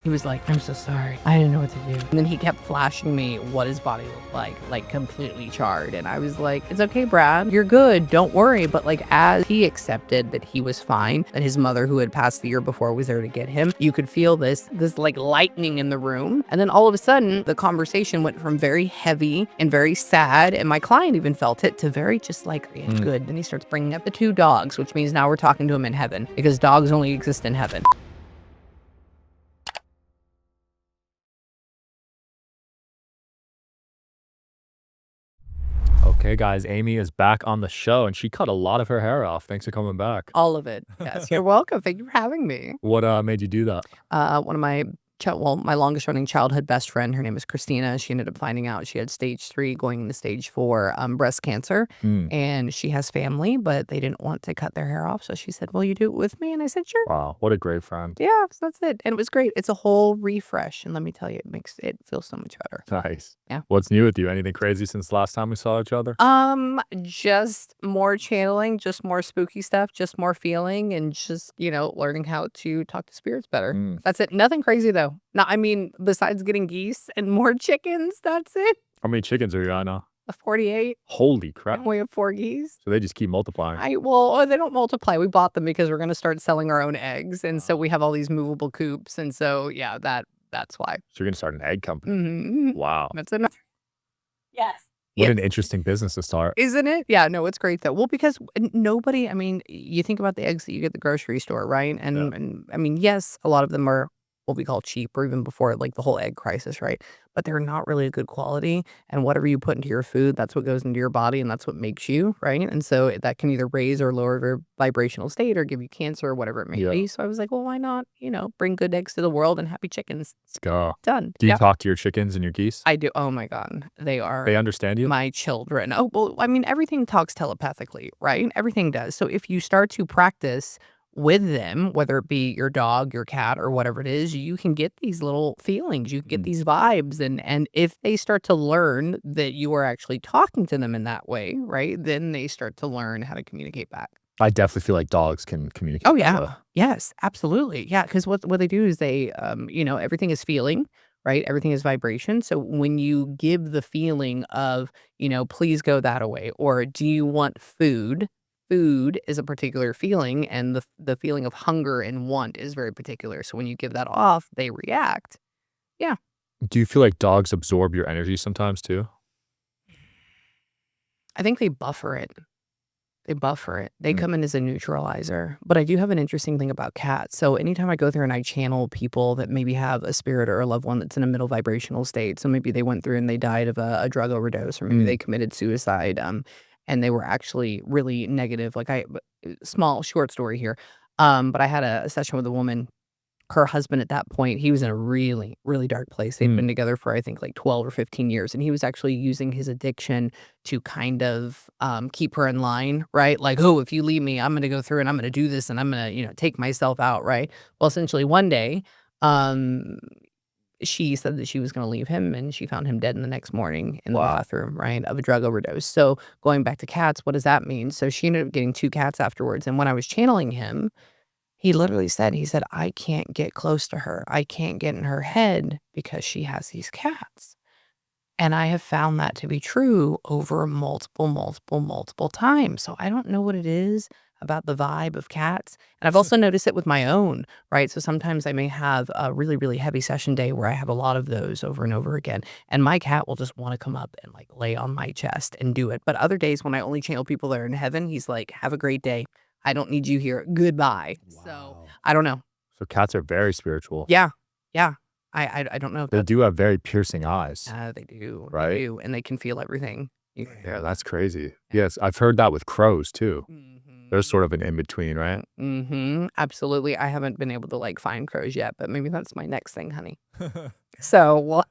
He was like, I'm so sorry. I didn't know what to do. And then he kept flashing me what his body looked like completely charred. And I was like, it's okay, Brad. You're good. Don't worry. But like, as he accepted that he was fine, that his mother, who had passed the year before, was there to get him, you could feel this like lightning in the room. And then all of a sudden, the conversation went from very heavy and very sad, and my client even felt it, to very just like, yeah, good. Then he starts bringing up the 2 dogs, which means now we're talking to him in heaven, because dogs only exist in heaven. Okay, guys, Amie is back on the show, and she cut a lot of her hair off. Thanks for coming back. All of it. Yes, you're welcome. Thank you for having me. What made you do that? One of my my longest running childhood best friend, her name is Christina. She ended up finding out she had stage 3 going into stage 4 breast cancer. And she has family, but they didn't want to cut their hair off. So she said, will you do it with me? And I said, sure. Wow, what a great friend. Yeah, so that's it. And it was great. It's a whole refresh. And let me tell you, it feels so much better. Nice. Yeah. What's new with you? Anything crazy since last time we saw each other? Just more channeling, just more spooky stuff, just more feeling, and just, learning how to talk to spirits better. That's it. Nothing crazy though. No, I mean, besides getting geese and more chickens, that's it. How many chickens are you on now? 48. Holy crap. And we have 4 geese. So they just keep multiplying. They don't multiply. We bought them because we're going to start selling our own eggs. And so we have all these movable coops. And so, yeah, that's why. So you're going to start an egg company. Wow. That's enough. Yes. What an interesting business to start. Isn't it? Yeah, no, it's great though. Well, because nobody, I mean, you think about the eggs that you get at the grocery store, right? And I mean, yes, a lot of them are what we call cheap, or even before like the whole egg crisis, right? But they're not really a good quality. And whatever you put into your food, that's what goes into your body, and that's what makes you, right? And so that can either raise or lower your vibrational state or give you cancer or whatever it may be. So I was like, well, why not, bring good eggs to the world and happy chickens? Let's go. Done. Do you talk to your chickens and your geese? I do. Oh my God. They understand you? My children. Oh, well, I mean, everything talks telepathically, right? Everything does. So if you start to practice with them, whether it be your dog, your cat, or whatever it is, you can get these little feelings, you get these vibes. And if they start to learn that you are actually talking to them in that way, right, then they start to learn how to communicate back. I definitely feel like dogs can communicate. Oh, yeah. Yes, absolutely. Yeah, because what they do is they, everything is feeling, right? Everything is vibration. So when you give the feeling of, please go that away, or do you want food? Food is a particular feeling, and the feeling of hunger and want is very particular. So when you give that off, they react. Yeah. Do you feel like dogs absorb your energy sometimes too? I think they buffer it. They come in as a neutralizer. But I do have an interesting thing about cats. So anytime I go through and I channel people that maybe have a spirit or a loved one that's in a middle vibrational state, so maybe they went through and they died of a drug overdose, or maybe they committed suicide, and they were actually really negative. Like small short story here. But I had a session with a woman. Her husband at that point, he was in a really, really dark place. They'd been together for, I think, like 12 or 15 years. And he was actually using his addiction to kind of keep her in line, right? Like, oh, if you leave me, I'm going to go through and I'm going to do this and I'm going to, take myself out, right? Well, essentially one day, she said that she was going to leave him, and she found him dead in the next morning in the bathroom, right, of a drug overdose. So going back to cats, what does that mean? So she ended up getting 2 cats afterwards. And when I was channeling him, he literally said, I can't get close to her. I can't get in her head because she has these cats. And I have found that to be true over multiple times. So I don't know what it is about the vibe of cats. And I've also noticed it with my own, right? So sometimes I may have a really, really heavy session day where I have a lot of those over and over again. And my cat will just want to come up and like lay on my chest and do it. But other days when I only channel people that are in heaven, he's like, have a great day. I don't need you here. Goodbye. Wow. So I don't know. So cats are very spiritual. Yeah. Yeah. I don't know. They do have very piercing eyes. They do. Right? They do. And they can feel everything. Yeah, that's crazy. Yes, I've heard that with crows too. There's sort of an in-between, right? Absolutely. I haven't been able to like find crows yet, but maybe that's my next thing, honey. So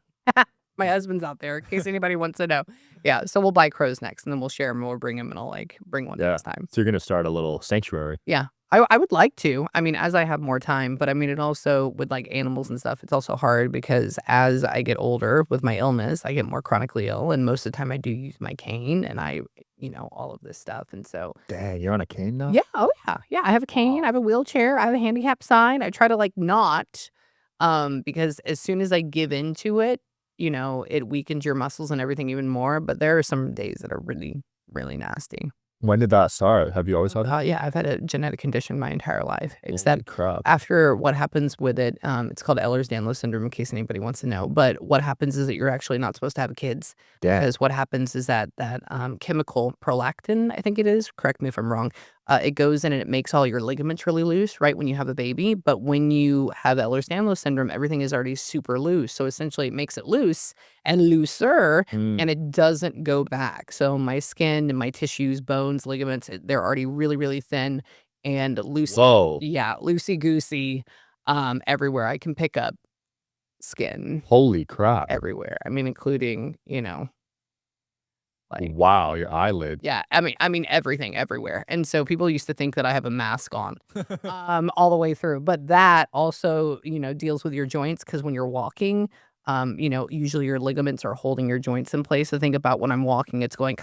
my husband's out there in case anybody wants to know. Yeah, so we'll buy crows next, and then we'll share them, and we'll bring them, and I'll like bring one next time. So you're going to start a little sanctuary. Yeah. I would like to. I mean, as I have more time, but I mean, it also, with like animals and stuff, it's also hard because as I get older with my illness, I get more chronically ill. And most of the time I do use my cane and all of this stuff. And so. Dang, you're on a cane now? Yeah. Oh, yeah. Yeah. I have a cane. I have a wheelchair. I have a handicap sign. I try to like not Because as soon as I give into it, you know, it weakens your muscles and everything even more, but there are some days that are really, really nasty. When did that start? Have you always had it? Yeah, I've had a genetic condition my entire life. It's Holy that crap. after what happens with it, it's called Ehlers-Danlos syndrome in case anybody wants to know. But what happens is that you're actually not supposed to have kids. Damn. Because what happens is that chemical prolactin, I think it is, correct me if I'm wrong, it goes in and it makes all your ligaments really loose, right, when you have a baby. But when you have Ehlers-Danlos syndrome, everything is already super loose. So essentially it makes it loose and looser, and it doesn't go back. So my skin and my tissues, bones, ligaments, they're already really, really thin and loose. Whoa. Yeah, loosey-goosey, everywhere. I can pick up skin Holy crap. everywhere. I mean, including, you know, like, Wow, your eyelid. yeah, I mean everything everywhere. And so people used to think that I have a mask on, all the way through. But that also, you know, deals with your joints because when you're walking, you know, usually your ligaments are holding your joints in place. So think about when I'm walking, it's going,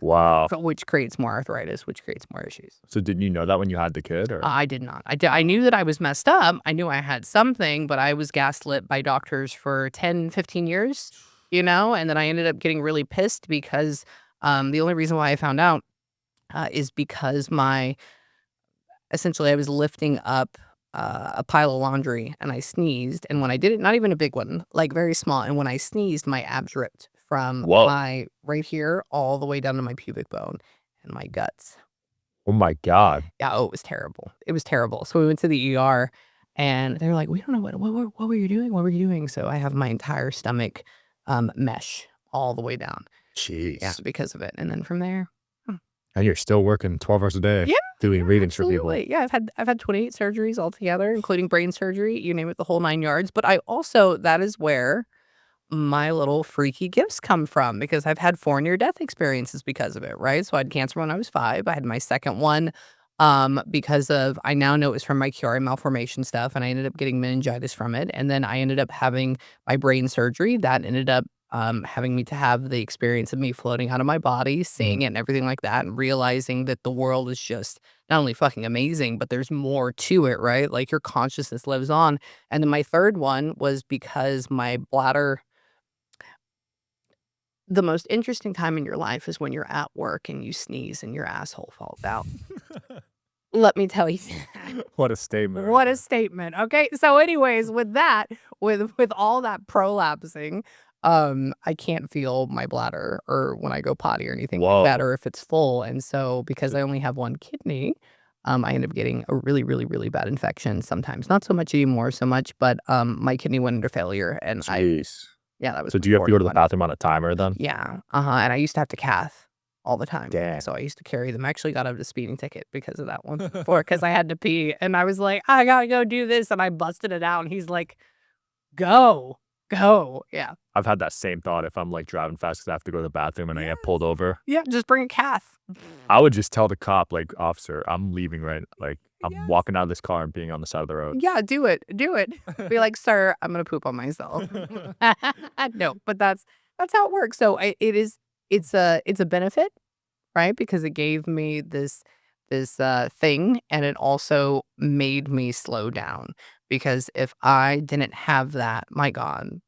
Wow. which creates more arthritis, which creates more issues. So didn't you know that when you had the kid, or? I did not. I knew that I was messed up. I knew I had something, but I was gaslit by doctors for 10, 15 years, you know, and then I ended up getting really pissed because the only reason why I found out is because essentially I was lifting up a pile of laundry and I sneezed. And when I did it, not even a big one, like very small. And when I sneezed, my abs ripped from Whoa. my right here all the way down to my pubic bone and my guts. Oh my God. Yeah, oh, it was terrible. It was terrible. So we went to the ER and they were like, "We don't know what were you doing? What were you doing?" So I have my entire stomach mesh all the way down. Jeez. Yeah, because of it. And then from there, And you're still working 12 hours a day. Yeah, Doing readings for people. absolutely. Yeah, I've had 28 surgeries altogether, including brain surgery, you name it, the whole 9 yards. But I also that is where my little freaky gifts come from because I've had 4 near-death experiences because of it, right? So I had cancer when I was 5. I had my second one because of I now know it was from my Chiari malformation stuff, and I ended up getting meningitis from it. And then I ended up having my brain surgery. That ended up having me to have the experience of me floating out of my body, seeing it and everything like that, and realizing that the world is just not only fucking amazing, but there's more to it, right? Like your consciousness lives on. And then my third one was because my bladder the most interesting time in your life is when you're at work and you sneeze and your asshole falls out. Let me tell you. What a statement. What a statement. Okay. So anyways, with that, with all that prolapsing, I can't feel my bladder or when I go potty or anything like that, Whoa. or if it's full. And so because I only have one kidney, I end up getting a really, really, really bad infection sometimes. Not so much anymore, but my kidney went into failure and Jeez. yeah, that was So my do you have to fourth go to the one. bathroom on a timer then? Yeah, and I used to have to cath all the time. Damn. So I used to carry them. I actually got out of a speeding ticket because of that one before, because I had to pee, and I was like, "I gotta go do this," and I busted it out, and he's like, "Go, go." Yeah. I've had that same thought if I'm like driving fast because I have to go to the bathroom and I get pulled over. Yeah, just bring a cath. I would just tell the cop, like, "Officer, I'm leaving like, I'm Yes. walking out of this car and being on the side of the road." Yeah, do it, do it. Be like, "Sir, I'm gonna poop on myself." No, but that's how it works. So it's a benefit, right? Because it gave me this thing, and it also made me slow down. Because if I didn't have that, my God,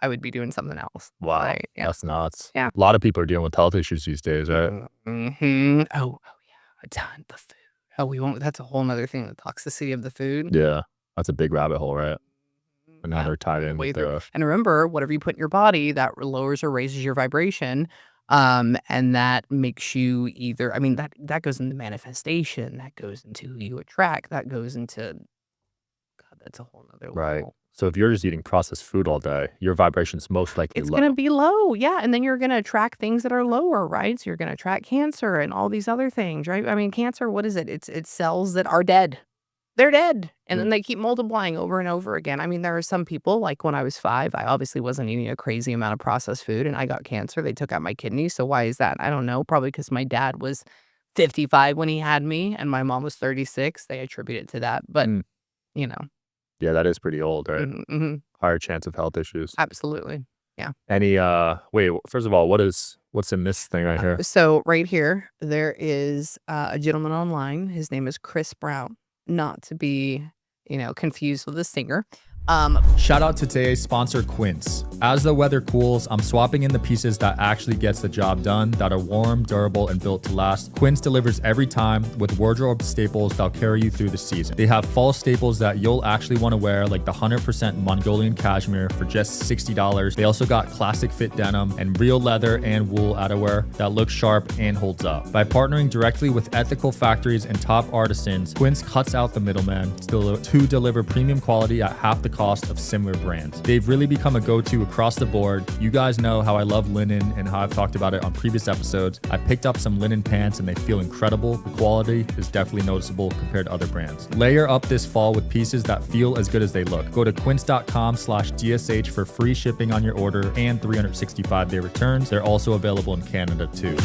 I would be doing something else. Wow. Right? Yeah. That's nuts. Yeah. A lot of people are dealing with health issues these days, right? Mhm. Oh, yeah, a ton. The food. Oh, we won't. That's a whole nother thing. The toxicity of the food. Yeah. That's a big rabbit hole, right? And now Yeah, they're tied in way with through. the And remember, whatever you put in your body, that lowers or raises your vibration. And that makes you either, I mean, that goes into manifestation, that goes into who you attract, that goes into, God, that's a whole nother right. level. So if you're just eating processed food all day, your vibration's most likely It's low. gonna be low, yeah, and then you're gonna attract things that are lower, right? So you're gonna attract cancer and all these other things, right? I mean, cancer, what is it? It's cells that are dead. They're dead, and then they keep multiplying over and over again. I mean, there are some people, like when I was 5, I obviously wasn't eating a crazy amount of processed food, and I got cancer. They took out my kidneys, so why is that? I don't know, probably because my dad was 55 when he had me, and my mom was 36. They attribute it to that, but, you know. Yeah, that is pretty old, right? Mhm. Higher chance of health issues. Absolutely, yeah. Any, wait, first of all, what's in this thing right here? So right here, there is a gentleman online. His name is Chris Brown. Not to be confused with a singer. Shout out to today's sponsor, Quince. As the weather cools, I'm swapping in the pieces that actually gets the job done, that are warm, durable, and built to last. Quince delivers every time with wardrobe staples that'll carry you through the season. They have fall staples that you'll actually want to wear, like the 100% Mongolian cashmere for just $60. They also got classic fit denim and real leather and wool outerwear that looks sharp and holds up. By partnering directly with ethical factories and top artisans, Quince cuts out the middleman to deliver premium quality at half the cost of similar brands. They've really become a go-to across the board. You guys know how I love linen and how I've talked about it on previous episodes. I picked up some linen pants and they feel incredible. The quality is definitely noticeable compared to other brands. Layer up this fall with pieces that feel as good as they look. Go to quince.com/DSH for free shipping on your order and 365-day returns. They're also available in Canada too.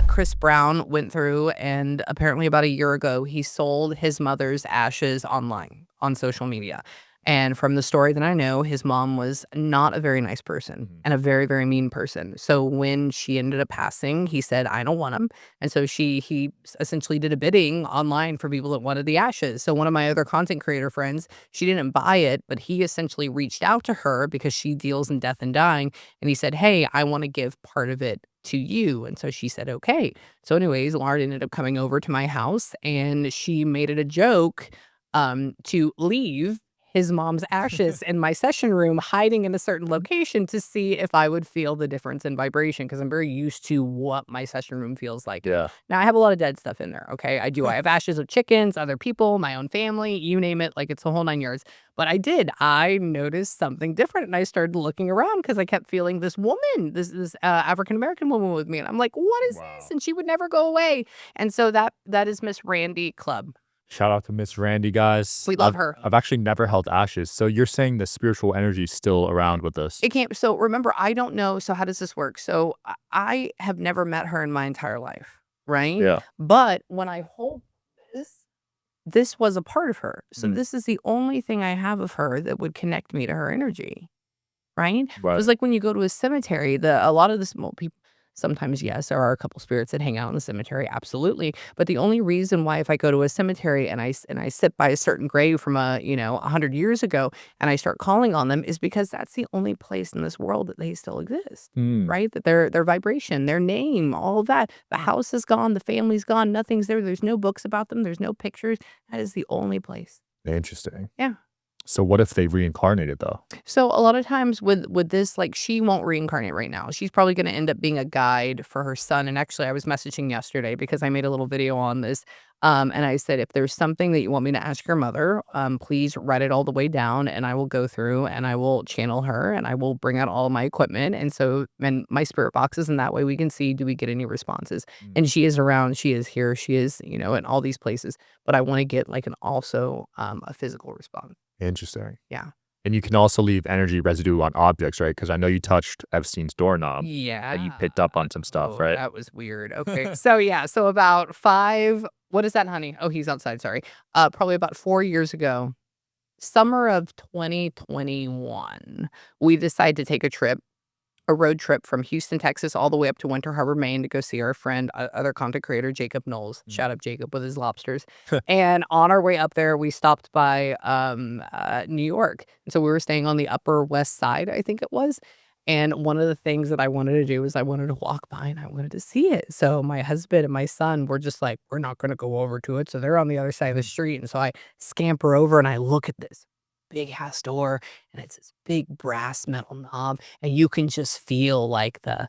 Chris Brown went through, and apparently about a year ago, he sold his mother's ashes online on social media. And from the story that I know, his mom was not a very nice person and a very, very mean person. So when she ended up passing, he said, I don't want them. And so he essentially did a bidding online for people that wanted the ashes. So one of my other content creator friends, she didn't buy it, but he essentially reached out to her because she deals in death and dying. And he said, hey, I want to give part of it to you. And so she said, okay. So anyways, Lauren ended up coming over to my house and she made it a joke to leave his mom's ashes in my session room, hiding in a certain location to see if I would feel the difference in vibration, because I'm very used to what my session room feels like. Yeah. Now, I have a lot of dead stuff in there, okay? I do. I have ashes of chickens, other people, my own family, you name it. Like, it's the whole 9 yards. But I noticed something different, and I started looking around because I kept feeling this woman, this African-American woman with me. And I'm like, what is this? And she would never go away. And so that is Miss Randy Club. Shout out to Miss Randy, guys. We love her. I've actually never held ashes. So you're saying the spiritual energy is still around with us? It can't. So remember, I don't know. So how does this work? So I have never met her in my entire life, right? Yeah. But when I hold this was a part of her. So this is the only thing I have of her that would connect me to her energy, right? It was like when you go to a cemetery, a lot of the small people, sometimes, yes, there are a couple spirits that hang out in the cemetery, absolutely. But the only reason why, if I go to a cemetery and I sit by a certain grave from 100 years ago and I start calling on them, is because that's the only place in this world that they still exist, right? That their vibration, their name, all of that. The house is gone, the family's gone, nothing's there. There's no books about them. There's no pictures. That is the only place. Interesting. Yeah. So what if they reincarnated though? So a lot of times with this, like, she won't reincarnate right now. She's probably going to end up being a guide for her son. And actually, I was messaging yesterday because I made a little video on this. And I said, if there's something that you want me to ask your mother, please write it all the way down and I will go through and I will channel her and I will bring out all of my equipment. And my spirit boxes. And that way we can see, do we get any responses? And she is around, she is here, she is, in all these places. But I want to get like a physical response. Interesting. Yeah. And you can also leave energy residue on objects, right? Because I know you touched Epstein's doorknob. Yeah. And you picked up on some stuff, right? That was weird. Okay. So about 5, what is that, honey? Oh, he's outside. Sorry. Probably about 4 years ago, summer of 2021, we decided to take a road trip from Houston, Texas, all the way up to Winter Harbor, Maine to go see our friend, other content creator, Jacob Knowles. Shout out Jacob with his lobsters. And on our way up there, we stopped by New York. And so we were staying on the Upper West Side, I think it was. And one of the things that I wanted to do was I wanted to walk by and I wanted to see it. So my husband and my son were just like, we're not going to go over to it. So they're on the other side of the street. And so I scamper over and I look at this big ass door and it's this big brass metal knob and you can just feel like the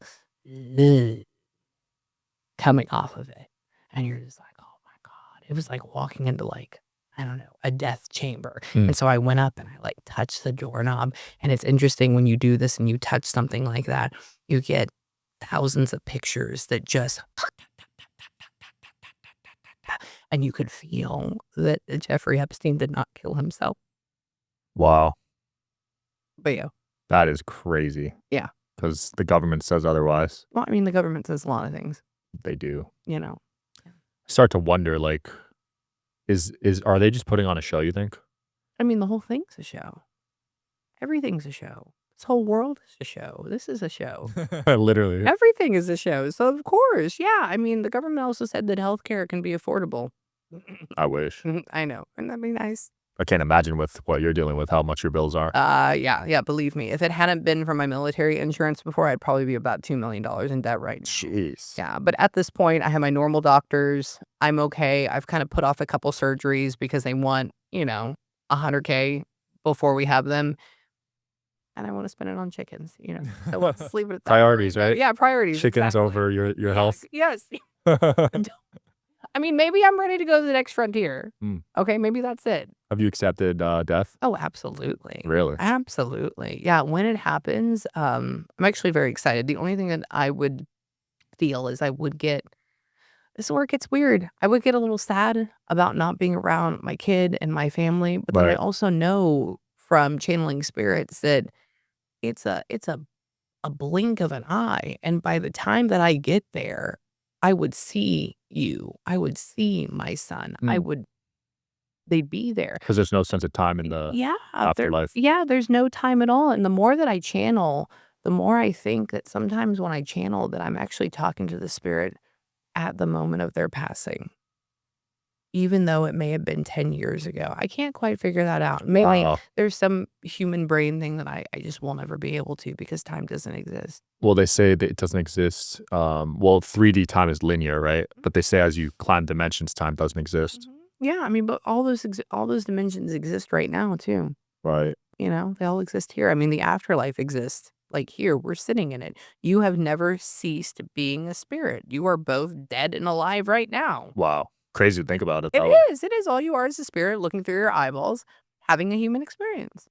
coming off of it and you're just like, oh my God, it was like walking into like, I don't know, a death chamber. And so I went up and I like touched the doorknob. And it's interesting when you do this and you touch something like that, you get thousands of pictures that just and you could feel that Jeffrey Epstein did not kill himself. Wow. But yeah. That is crazy. Yeah. Because the government says otherwise. Well, I mean, the government says a lot of things. They do. I start to wonder, like, are they just putting on a show, you think? I mean, the whole thing's a show. Everything's a show. This whole world is a show. This is a show. Literally. Everything is a show. So, of course, yeah. I mean, the government also said that healthcare can be affordable. I wish. I know. Wouldn't that be nice? I can't imagine with what you're dealing with, how much your bills are. Yeah. Believe me. If it hadn't been for my military insurance before, I'd probably be about $2 million in debt right now. Jeez. Yeah. But at this point, I have my normal doctors. I'm okay. I've kind of put off a couple surgeries because they want, $100K before we have them. And I want to spend it on chickens, So let's leave it at that. Priorities, right? Yeah, priorities. Chickens exactly. over your health. Yes. I mean, maybe I'm ready to go to the next frontier. Okay, maybe that's it. Have you accepted death? Oh, absolutely. Really? Absolutely. Yeah, when it happens, I'm actually very excited. The only thing that I would feel is this is where it gets weird. I would get a little sad about not being around my kid and my family, but then I Right. also know from channeling spirits that it's a blink of an eye, and by the time that I get there, I would see you. I would see my son. They'd be there. Because there's no sense of time in the afterlife. There's no time at all. And the more that I channel, the more I think that sometimes when I channel that I'm actually talking to the spirit at the moment of their passing. Even though it may have been 10 years ago. I can't quite figure that out. Maybe there's some human brain thing that I just won't ever be able to because time doesn't exist. Well, they say that it doesn't exist. 3D time is linear, right? But they say as you climb dimensions, time doesn't exist. Yeah, I mean, but all those dimensions exist right now too. Right. They all exist here. I mean, the afterlife exists. Like here, we're sitting in it. You have never ceased being a spirit. You are both dead and alive right now. Wow. Crazy to think about it, It though. is. It is. All you are is a spirit looking through your eyeballs, having a human experience.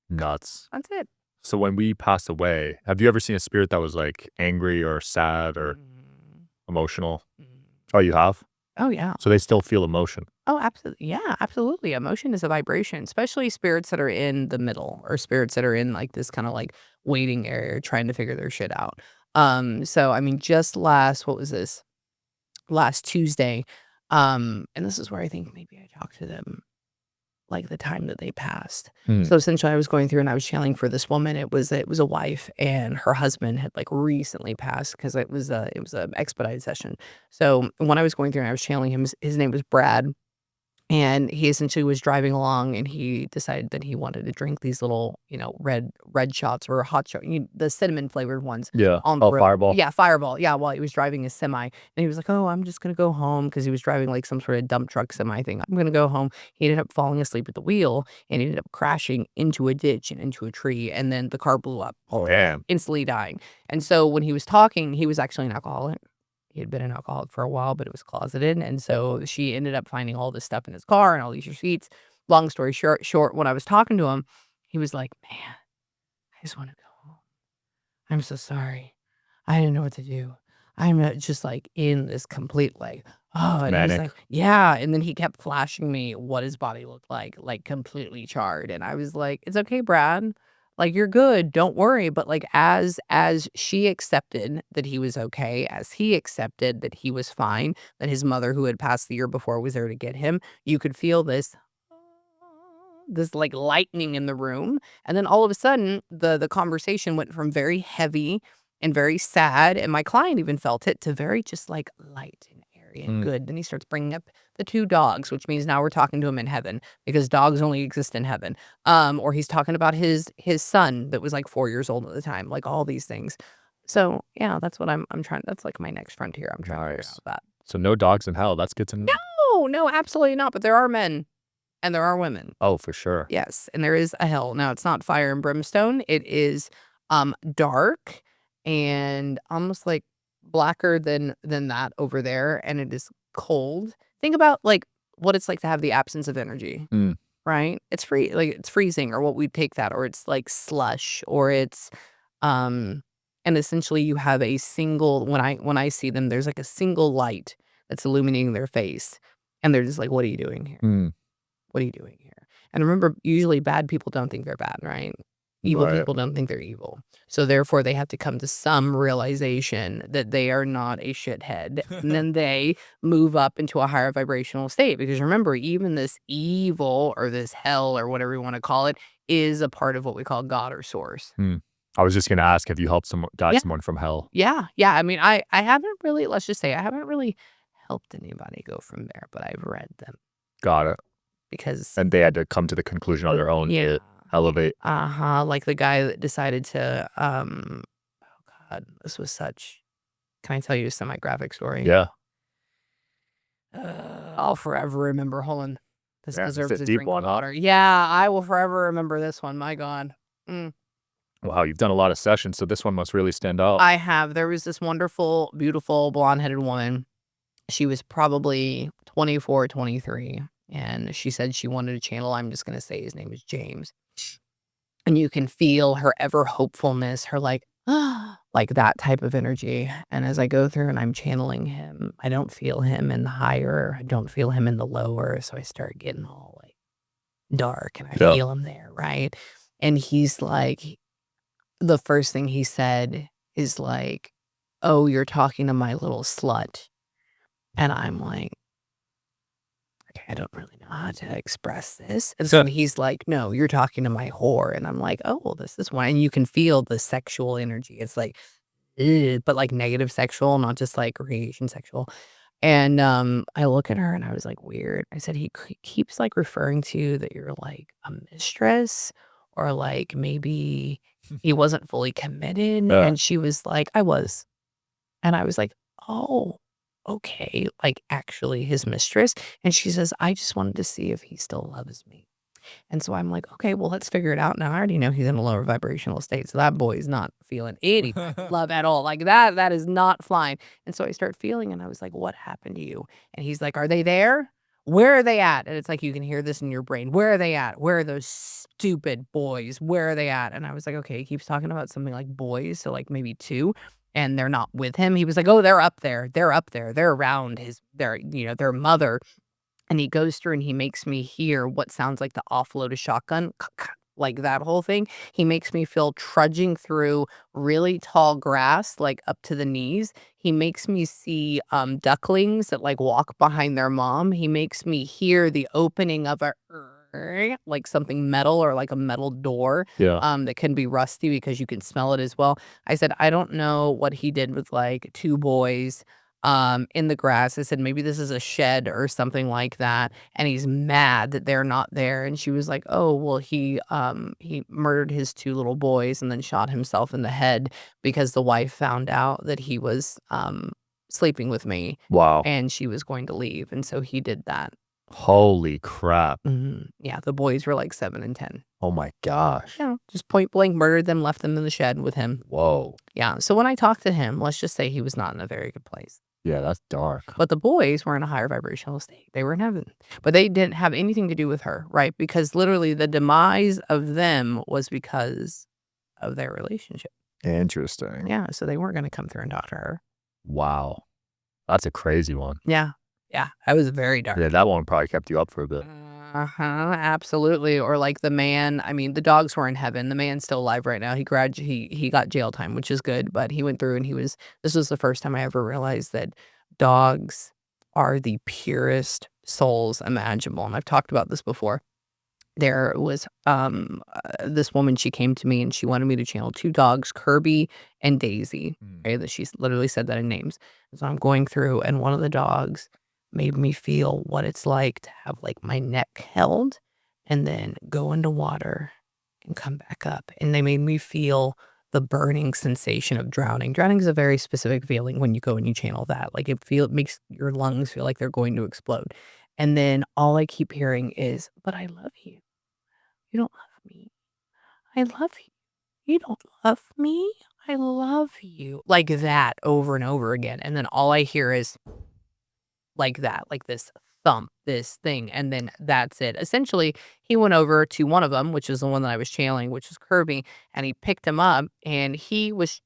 Nuts. That's it. So when we pass away, have you ever seen a spirit that was like angry or sad or emotional? Oh, you have? Oh, yeah. So they still feel emotion. Oh, absolutely. Yeah, absolutely. Emotion is a vibration, especially spirits that are in the middle or spirits that are in like this kind of like waiting area trying to figure their shit out. So I mean, just last Tuesday, and this is where I think maybe I talked to them like the time that they passed. So essentially I was going through and I was channeling for this woman. It was a wife and her husband had like recently passed because it was a expedited session. So when I was going through and I was channeling him, his name was Brad. And he essentially was driving along and he decided that he wanted to drink these little, red shots or hot shot, the cinnamon flavored ones. Yeah. On the road. Fireball. Yeah, Fireball. Yeah, while he was driving his semi. And he was like, oh, I'm just going to go home because he was driving like some sort of dump truck semi thing. I'm going to go home. He ended up falling asleep at the wheel and he ended up crashing into a ditch and into a tree. And then the car blew up. Oh, damn. Instantly dying. And so when he was talking, he was actually an alcoholic. He had been an alcoholic for a while, but it was closeted. And so she ended up finding all this stuff in his car and all these receipts. Long story short, when I was talking to him, he was like, man, I just want to go home. I'm so sorry. I didn't know what to do. I'm just like in this complete like, oh, and Manic. he's like, yeah. And then he kept flashing me what his body looked like completely charred. And I was like, it's okay, Brad. Like, you're good. Don't worry. But like, as she accepted that he was okay, as he accepted that he was fine, that his mother, who had passed the year before, was there to get him, you could feel this like lightning in the room. And then all of a sudden, the conversation went from very heavy and very sad, and my client even felt it, to very just like light and airy and good. Then he starts bringing up the 2 dogs, which means now we're talking to him in heaven because dogs only exist in heaven. Or he's talking about his son that was like 4 years old at the time, like all these things. So yeah, that's what I'm trying. That's like my next frontier. I'm trying to figure out that. So no dogs in hell. That's good to know. No, absolutely not. But there are men and there are women. Oh, for sure. Yes, and there is a hell. Now it's not fire and brimstone. It is dark and almost like blacker than that over there, and it is cold. Think about like what it's like to have the absence of energy, right? It's it's freezing, or what we take that, or it's like slush, or it's and essentially you have a single, when I see them, there's like a single light that's illuminating their face, and they're just like, what are you doing here? What are you doing here? And remember, usually bad people don't think they're bad, right? Evil Right. people don't think they're evil. So therefore, they have to come to some realization that they are not a shithead. And then they move up into a higher vibrational state. Because remember, even this evil or this hell or whatever you want to call it is a part of what we call God or source. I was just gonna ask, have you helped got Yeah. someone from hell? Yeah. Yeah. I mean, I haven't really, let's just say, I haven't really helped anybody go from there, but I've read them Got it. because, And they had to come to the conclusion on their own yeah. to elevate. Like the guy that decided to, oh God, this was such, can I tell you a semi-graphic story? Yeah. I'll forever remember. Hold on. This Yeah, it's deserves a a deep drink of one, huh? water. Yeah, I will forever remember this one. My God. Wow, you've done a lot of sessions, so this one must really stand out. I have. There was this wonderful, beautiful, blonde-headed woman. She was probably 24, 23, and she said she wanted a channel. I'm just going to say his name is James. And you can feel her ever hopefulness, her like that type of energy. And as I go through and I'm channeling him, I don't feel him in the higher, I don't feel him in the lower. So I start getting all like dark and I Yeah. feel him there, right? And he's like, the first thing he said is like, "Oh, you're talking to my little slut." And I'm like, okay, I don't really know how to express this. And so he's like, "No, you're talking to my whore." And I'm like, "Oh, well, this is why." And you can feel the sexual energy. It's like, "Ugh," but like negative sexual, not just like radiation sexual. And I look at her and I was like, weird. I said, he keeps like referring to you that you're like a mistress or like maybe he wasn't fully committed. Yeah. And she was like, I was. And I was like, oh, okay. Like actually his mistress. And she says, I just wanted to see if he still loves me. And so I'm like, okay, well, let's figure it out. Now I already know he's in a lower vibrational state. So that boy is not feeling any love at all. Like that is not flying. And so I start feeling and I was like, what happened to you? And he's like, are they there? Where are they at? And it's like, you can hear this in your brain. Where are they at? Where are those stupid boys? Where are they at? And I was like, okay, he keeps talking about something like boys. So like maybe two. And they're not with him. He was like, oh, they're up there. They're up there. They're around their mother. And he goes through and he makes me hear what sounds like the offload of shotgun, like that whole thing. He makes me feel trudging through really tall grass, like up to the knees. He makes me see ducklings that like walk behind their mom. He makes me hear the opening of a like something metal or like a metal door Yeah. that can be rusty because you can smell it as well. I said, I don't know what he did with like two boys in the grass. I said, maybe this is a shed or something like that. And he's mad that they're not there. And she was like, oh, well, he murdered his two little boys and then shot himself in the head because the wife found out that he was sleeping with me. Wow. And she was going to leave. And so he did that. Holy crap. Yeah, the boys were like 7 and 10. Oh my gosh. Yeah, just point blank murdered them, left them in the shed with him. Whoa. Yeah, so when I talked to him, let's just say he was not in a very good place. Yeah, that's dark. But the boys were in a higher vibrational state. They were in heaven. But they didn't have anything to do with her, right? Because literally the demise of them was because of their relationship. Interesting. Yeah, so they weren't going to come through and talk to her. Wow. That's a crazy one. Yeah. Yeah, that was very dark. Yeah, that one probably kept you up for a bit. Absolutely. Or like the man, I mean, the dogs were in heaven. The man's still alive right now. He got jail time, which is good, but he went through and this was the first time I ever realized that dogs are the purest souls imaginable. And I've talked about this before. There was this woman, she came to me and she wanted me to channel two dogs, Kirby and Daisy. Okay, that she literally said that in names. So I'm going through and one of the dogs made me feel what it's like to have like my neck held and then go into water and come back up. And they made me feel the burning sensation of drowning. Drowning is a very specific feeling when you go and you channel that. Like it makes your lungs feel like they're going to explode. And then all I keep hearing is, but I love you. You don't love me. I love you. You don't love me. I love you. Like that over and over again. And then all I hear is like that, like this thump, this thing. And then that's it. Essentially, he went over to one of them, which is the one that I was channeling, which was Kirby. And he picked him up and he was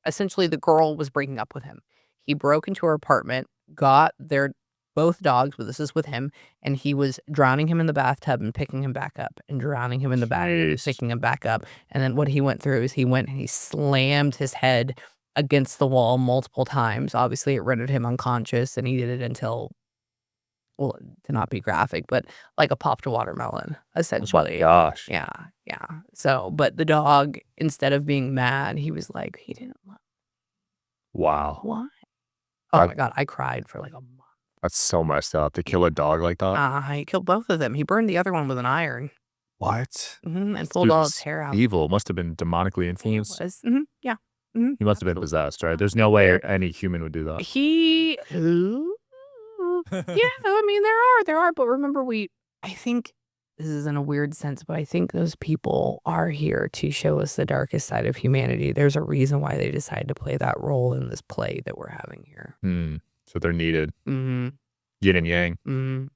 essentially the girl was breaking up with him. He broke into her apartment, got their both dogs, but this is with him, and he was drowning him in the bathtub and picking him back up, and drowning him in the bathtub and picking him back up. And then what he went through is he went and he slammed his head against the wall multiple times. Obviously, it rendered him unconscious, and he did it until, well, to not be graphic, but like a popped watermelon, essentially. Gosh. Yeah, yeah. So, but the dog, instead of being mad, he was like, he didn't love Wow. why? Oh my God, I cried for like a month. That's so messed up to kill a dog like that. He killed both of them. He burned the other one with an iron. What? And pulled all its hair out. Evil. Must have been demonically influenced. Yeah. He must have been possessed, right? There's no way any human would do that. Yeah, I mean, there are, but remember I think this is in a weird sense, but I think those people are here to show us the darkest side of humanity. There's a reason why they decided to play that role in this play that we're having here. So they're needed. Mm-hmm. Yin and yang. Mm-hmm.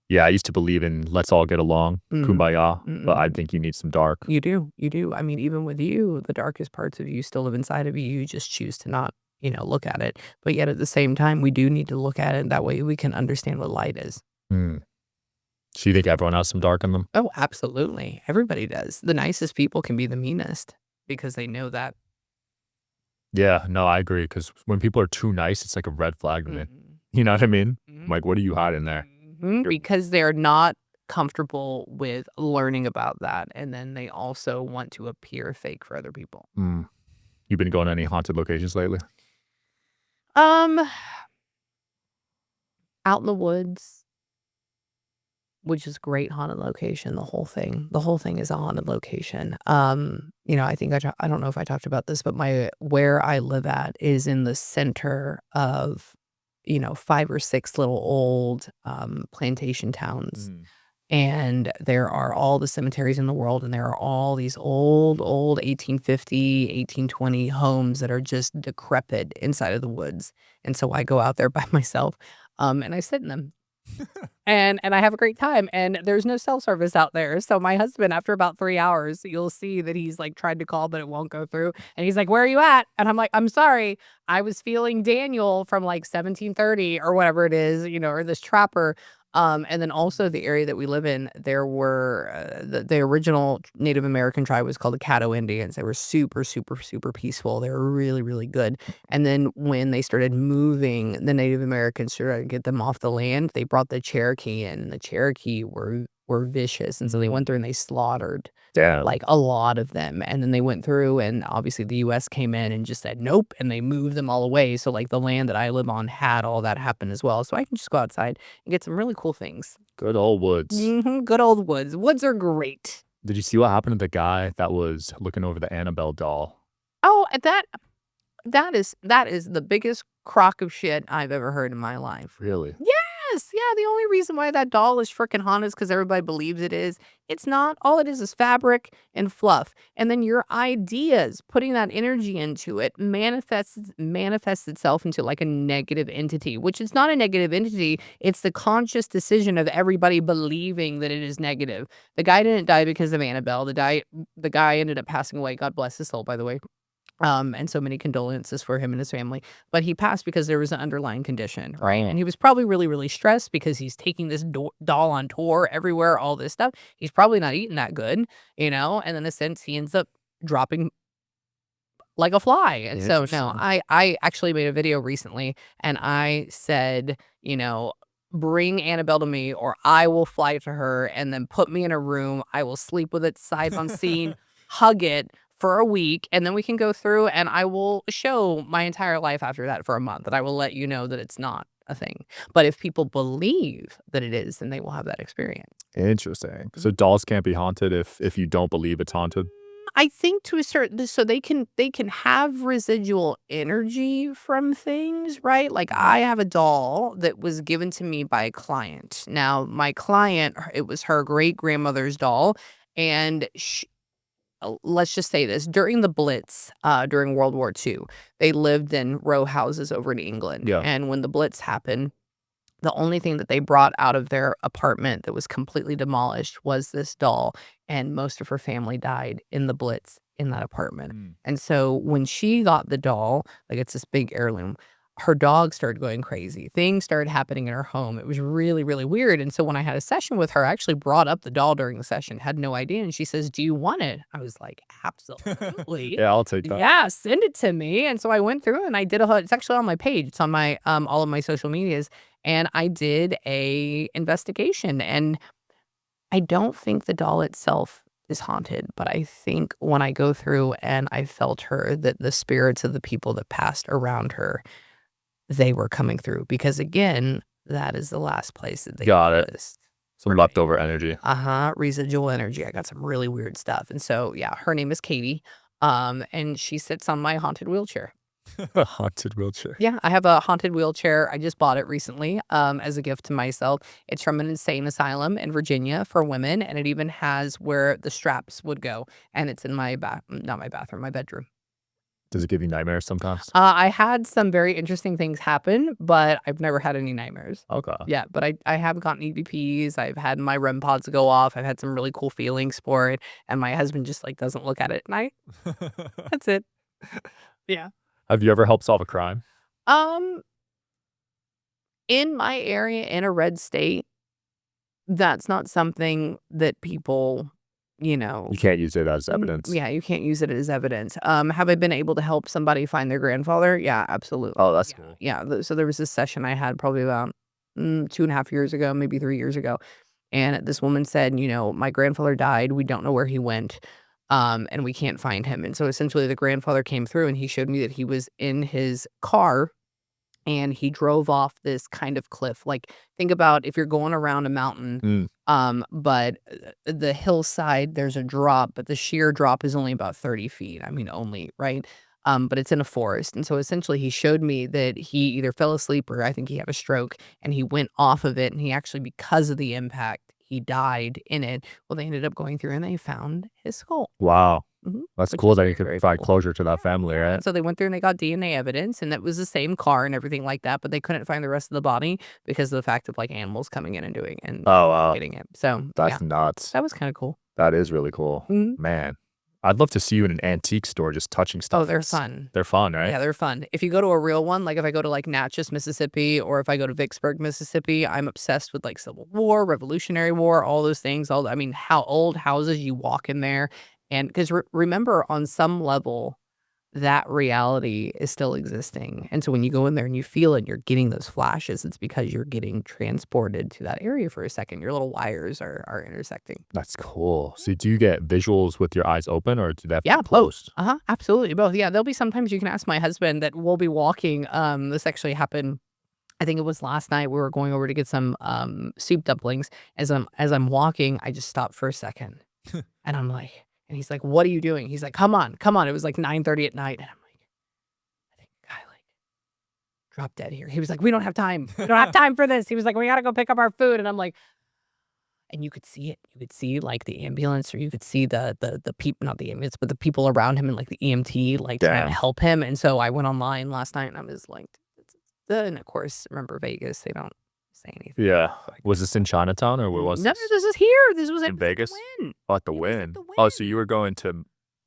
Yeah, I used to believe in let's all get along, kumbaya, but I think you need some dark. You do. I mean, even with you, the darkest parts of you still live inside of you. You just choose to not, look at it. But yet at the same time, we do need to look at it. That way we can understand what light is. So you think everyone has some dark in them? Oh, absolutely. Everybody does. The nicest people can be the meanest because they know that. Yeah, no, I agree. Because when people are too nice, it's like a red flag to me. You know what I mean? Like, what are you hiding there? Because they're not comfortable with learning about that. And then they also want to appear fake for other people. You've been going to any haunted locations lately? Out in the woods, which is a great haunted location. The whole thing is a haunted location. I think I don't know if I talked about this, but where I live at is in the center of 5 or 6 little old plantation towns. And there are all the cemeteries in the world, and there are all these old 1850, 1820 homes that are just decrepit inside of the woods. And so I go out there by myself, and I sit in them. and I have a great time, and there's no cell service out there. So my husband, after about 3 hours, you'll see that he's like tried to call, but it won't go through. And he's like, "Where are you at?" And I'm like, "I'm sorry. I was feeling Daniel from like 1730 or whatever it is, or this trapper." And then also the area that we live in, there were the original Native American tribe was called the Caddo Indians. They were super, super, super peaceful. They were really, really good. And then when they started moving, the Native Americans started to get them off the land. They brought the Cherokee in, and the Cherokee were vicious. And so they went through and they slaughtered like a lot of them. And then they went through, and obviously the US came in and just said nope, and they moved them all away. So like the land that I live on had all that happen as well. So I can just go outside and get some really cool things. Good old woods. Good old woods. Woods are great. Did you see what happened to the guy that was looking over the Annabelle doll? Oh, that is the biggest crock of shit I've ever heard in my life. Really? Yes. Yeah, the only reason why that doll is freaking haunted is because everybody believes it is. It's not. All it is fabric and fluff. And then your ideas, putting that energy into it, manifests itself into like a negative entity, which is not a negative entity. It's the conscious decision of everybody believing that it is negative. The guy didn't die because of Annabelle. The guy ended up passing away. God bless his soul, by the way. And so many condolences for him and his family. But he passed because there was an underlying condition, right? And he was probably really, really stressed because he's taking this doll on tour everywhere, all this stuff. He's probably not eating that good, And then in a sense, he ends up dropping like a fly. And so, no, I actually made a video recently, and I said, bring Annabelle to me, or I will fly to her, and then put me in a room. I will sleep with it sight unseen, hug it for a week, and then we can go through, and I will show my entire life after that for a month, and I will let you know that it's not a thing. But if people believe that it is, then they will have that experience. Interesting. So dolls can't be haunted if you don't believe it's haunted? I think to a certain, so they can have residual energy from things, right? Like I have a doll that was given to me by a client. Now, my client, it was her great grandmother's doll, and let's just say this, during the Blitz, during World War II, they lived in row houses over in England. Yeah. And when the Blitz happened, the only thing that they brought out of their apartment that was completely demolished was this doll. And most of her family died in the Blitz in that apartment. And so when she got the doll, like it's this big heirloom, her dog started going crazy. Things started happening in her home. It was really, really weird. And so when I had a session with her, I actually brought up the doll during the session, had no idea. And she says, "Do you want it?" I was like, "Absolutely." Yeah, I'll take that. Yeah, send it to me. And so I went through and I did it's actually on my page. It's on my all of my social medias. And I did a investigation. And I don't think the doll itself is haunted, but I think when I go through and I felt her, that the spirits of the people that passed around her, they were coming through, because again, that is the last place that they Got it. noticed. Some Right. leftover energy. Residual energy. I got some really weird stuff. And so, yeah, her name is Katie. And she sits on my haunted wheelchair. A haunted wheelchair. Yeah, I have a haunted wheelchair. I just bought it recently, as a gift to myself. It's from an insane asylum in Virginia for women, and it even has where the straps would go. And it's in my not my bathroom, my bedroom. Does it give you nightmares sometimes? I had some very interesting things happen, but I've never had any nightmares. Okay. Yeah, but I have gotten EVPs. I've had my REM pods go off. I've had some really cool feelings for it, and my husband just like doesn't look at it at night. That's it. Yeah. Have you ever helped solve a crime? Um, in my area, in a red state, that's not something that people, you know. You can't use it as evidence. Yeah, you can't use it as evidence. Have I been able to help somebody find their grandfather? Yeah, absolutely. Oh, that's Yeah, cool. yeah. So there was this session I had probably about 2.5 years ago, maybe 3 years ago. And this woman said, my grandfather died. We don't know where he went. And we can't find him. And so essentially the grandfather came through and he showed me that he was in his car and he drove off this kind of cliff. Like, think about if you're going around a mountain, but the hillside, there's a drop, but the sheer drop is only about 30 feet. I mean, only, right? But it's in a forest. And so essentially he showed me that he either fell asleep or I think he had a stroke and he went off of it. And he actually, because of the impact, he died in it. Well, they ended up going through and they found his skull. Wow. That's Which cool is that very, you could very provide cool. closure to that family, right? And so they went through and they got DNA evidence, and that was the same car and everything like that, but they couldn't find the rest of the body because of the fact of like animals coming in and doing and Oh, wow. getting it. So That's yeah, nuts. that was kind of cool. That is really cool. Mhm. Man, I'd love to see you in an antique store just touching stuff. Oh, they're fun. They're fun, right? Yeah, they're fun. If you go to a real one, like if I go to like Natchez, Mississippi, or if I go to Vicksburg, Mississippi, I'm obsessed with like Civil War, Revolutionary War, all those things. I mean, how old houses you walk in there. And because remember, on some level, that reality is still existing. And so when you go in there and you feel it, you're getting those flashes. It's because you're getting transported to that area for a second. Your little wires are intersecting. That's cool. So do you get visuals with your eyes open or do they have to Yeah, be closed? Absolutely, both. Yeah, there'll be sometimes you can ask my husband that we'll be walking. This actually happened. I think it was last night. We were going over to get some soup dumplings. As I'm walking, I just stopped for a second, and I'm like. And he's like, "What are you doing?" He's like, Come on. It was like 9:30 at night. And I'm like, I think the guy like dropped dead here. He was like, "We don't have time. We don't have time for this." He was like, "We got to go pick up our food." And I'm like, and you could see it. You could see like the ambulance, or you could see the people, not the ambulance, but the people around him and like the EMT like trying to Damn. help him. And so I went online last night and I was like, and of course, remember Vegas, they don't say anything. Yeah. Was this in Chinatown or where was No, this? this is here. This was In Vegas? Wynn. Oh, at the It was at Wynn. the Oh, so Wynn. you were going to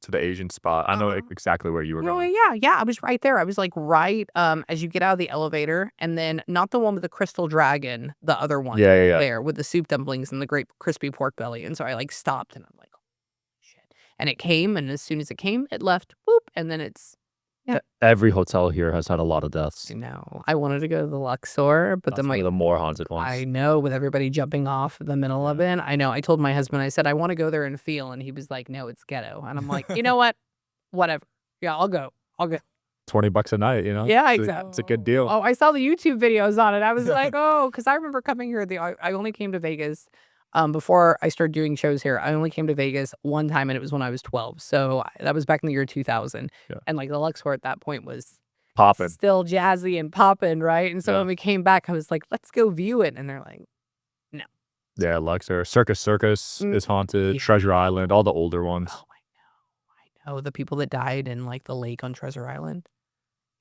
the Asian spot. I know exactly where you were Oh, going. yeah, I was right there. I was like right as you get out of the elevator, and then not the one with the crystal dragon, the other one. Yeah. There with the soup dumplings and the great crispy pork belly. And so I like stopped and I'm like, oh, shit. And it came, and as soon as it came, it left. Boop, and then it's Every hotel here has had a lot of deaths. I wanted to go to the Luxor, but That's then one of the more haunted ones. I know, with everybody jumping off the middle of it. I know. I told my husband, I said, I want to go there and feel. And he was like, no, it's ghetto. And I'm like, you know what? Whatever. Yeah, I'll go. $20 a night, you know? Yeah, It's a- exactly. It's a good deal. Oh, I saw the YouTube videos on it. I was like, oh, because I remember coming here. I only came to Vegas before I started doing shows here. I only came to Vegas one time, and it was when I was 12. So that was back in the year 2000. Yeah. And like the Luxor at that point was Popping. still jazzy and popping, right? And so Yeah. when we came back, I was like, let's go view it. And they're like, Yeah, Luxor. Circus is haunted. Yeah. Treasure Island, all the older ones. oh, I know. The people that died in like the lake on Treasure Island.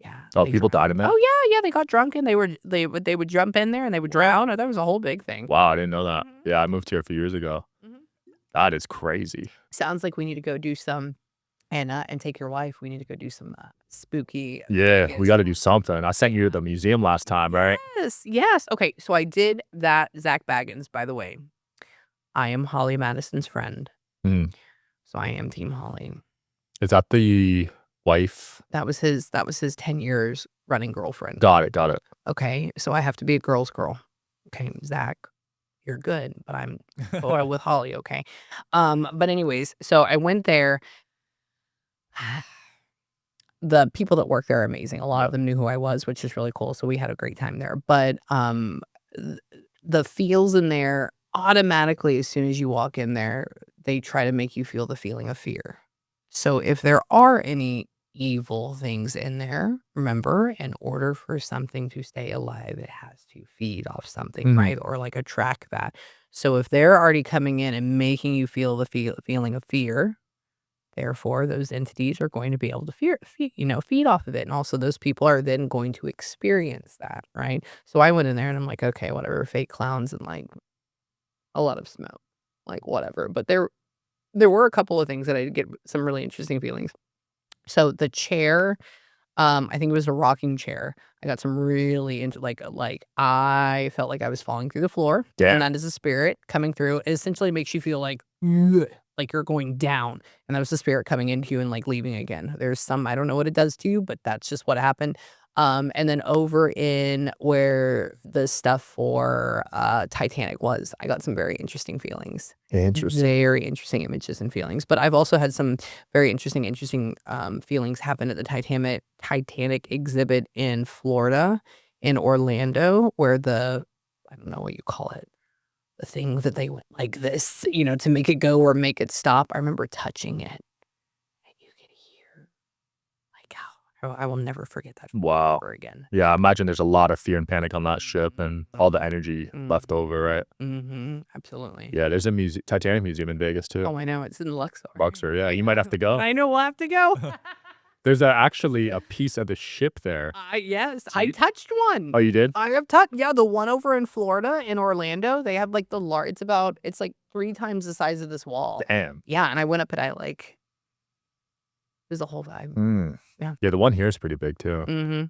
Yeah. Oh, they people drowned. died in that? Oh yeah, they got drunk and they would jump in there and they would drown. That was a whole big thing. Wow, I didn't know that. Mhm. Yeah, I moved here a few years ago. Mhm. That is crazy. Sounds like we need to go do some and take your wife. We need to go do some spooky. Yeah, we got to do something. I sent you to the museum last time, right? Yes. Okay, so I did that. Zach Baggins, by the way. I am Holly Madison's friend, Mm. so I am Team Holly. Is that the wife? That was his 10 years running girlfriend. Got it. Okay, so I have to be a girl's girl. Okay, Zach, you're good, but I'm with Holly. Okay, but anyways, so I went there. The people that work there are amazing. A lot of them knew who I was, which is really cool. So we had a great time there. But the feels in there automatically, as soon as you walk in there, they try to make you feel the feeling of fear. So if there are any evil things in there, remember, in order for something to stay alive, it has to feed off something, right? Or like attract that. So if they're already coming in and making you feel the feeling of fear, therefore, those entities are going to be able to feed off of it. And also those people are then going to experience that, right? So I went in there and I'm like, okay, whatever, fake clowns and like a lot of smoke, like whatever. But there were a couple of things that I did get some really interesting feelings. So the chair, I think it was a rocking chair. I got some really into like I felt like I was falling through the floor. Yeah. And that is a spirit coming through. It essentially makes you feel like you're going down. And that was the spirit coming into you and like leaving again. There's some, I don't know what it does to you, but that's just what happened. And then over in where the stuff for Titanic was, I got some very interesting feelings. Interesting. Very interesting images and feelings. But I've also had some very interesting feelings happen at the Titanic exhibit in Florida, in Orlando, where I don't know what you call it, the thing that they went like this, to make it go or make it stop. I remember touching it. And you could hear, like, I will never forget that Wow. ever again. Yeah, I imagine there's a lot of fear and panic on that ship and all the energy left over, right? Mm-hmm. Absolutely. Yeah, there's a Titanic museum in Vegas too. Oh, I know. It's in Luxor. Luxor, yeah. You might have to go. I know. We'll have to go. There's actually a piece of the ship there. Yes, I touched one. Oh, you did? I have touched, the one over in Florida, in Orlando. They have like the large, it's like 3 times the size of this wall. Damn. Yeah, and I went up and it was a whole vibe. Yeah. Yeah, the one here is pretty big too. Mm-hmm.